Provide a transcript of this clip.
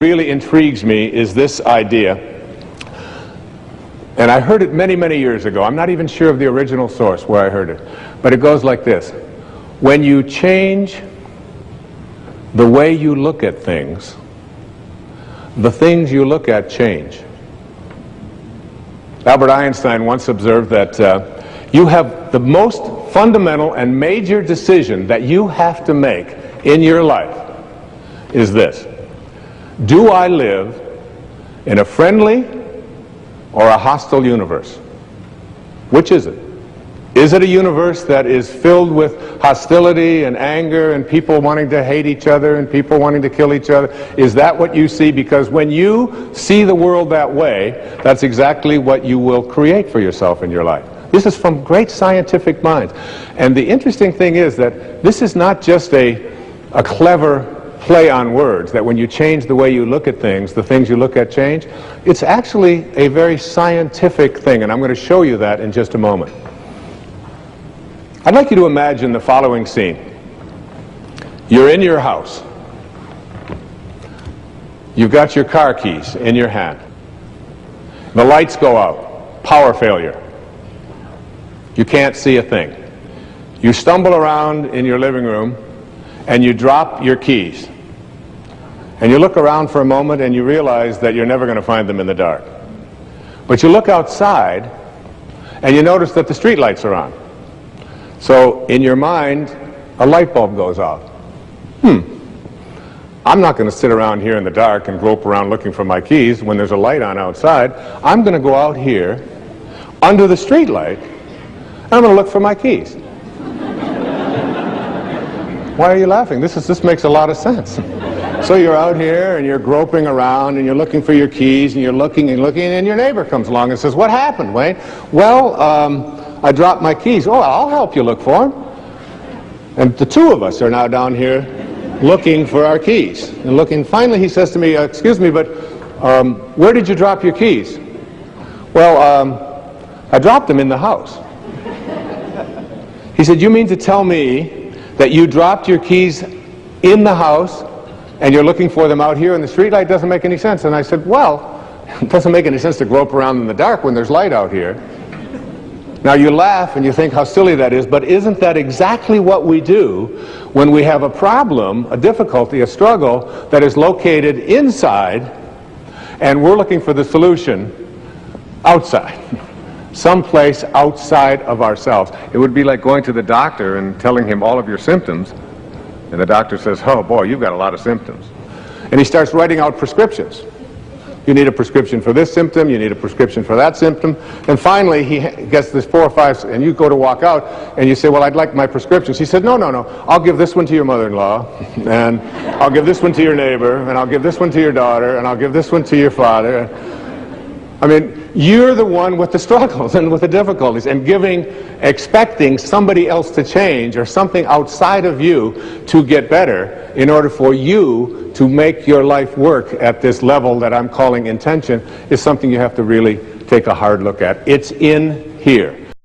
really intrigues me is this idea, and I heard it many, many years ago. I'm not even sure of the original source where I heard it, but it goes like this. When you change the way you look at things, the things you look at change. Albert Einstein once observed that you have the most fundamental and major decision that you have to make in your life is this: do I live in a friendly or a hostile universe? Which is it? Is it a universe that is filled with hostility and anger and people wanting to hate each other and people wanting to kill each other? Is that what you see? Because when you see the world that way, that's exactly what you will create for yourself in your life. This is from great scientific minds. And the interesting thing is that this is not just a clever play on words, that when you change the way you look at things, the things you look at change. It's actually a very scientific thing, and I'm going to show you that in just a moment. I'd like you to imagine the following scene. You're in your house. You've got your car keys in your hand. The lights go out. Power failure. You can't see a thing. You stumble around in your living room and you drop your keys. And you look around for a moment and you realize that you're never going to find them in the dark. But you look outside and you notice that the street lights are on. So in your mind, a light bulb goes off. I'm not going to sit around here in the dark and grope around looking for my keys when there's a light on outside. I'm going to go out here under the street light and I'm going to look for my keys. Why are you laughing? This makes a lot of sense. So you're out here and you're groping around and you're looking for your keys and you're looking and looking, and your neighbor comes along and says, "What happened, Wayne?" "Well, I dropped my keys." "Oh, I'll help you look for them." And the two of us are now down here looking for our keys and looking. Finally he says to me, "Excuse me, but where did you drop your keys?" "Well, I dropped them in the house." He said, "You mean to tell me that you dropped your keys in the house and you're looking for them out here in the street light? Doesn't make any sense." And I said, "Well, it doesn't make any sense to grope around in the dark when there's light out here." Now you laugh and you think how silly that is, but isn't that exactly what we do when we have a problem, a difficulty, a struggle that is located inside and we're looking for the solution outside? Someplace outside of ourselves. It would be like going to the doctor and telling him all of your symptoms, and the doctor says, "Oh boy, you've got a lot of symptoms." And he starts writing out prescriptions. You need a prescription for this symptom, you need a prescription for that symptom, and finally he gets this 4 or 5, and you go to walk out and you say, "Well, I'd like my prescriptions." He said, No, I'll give this one to your mother-in-law, and I'll give this one to your neighbor, and I'll give this one to your daughter, and I'll give this one to your father. I mean, you're the one with the struggles and with the difficulties, and expecting somebody else to change or something outside of you to get better in order for you to make your life work at this level that I'm calling intention is something you have to really take a hard look at. It's in here.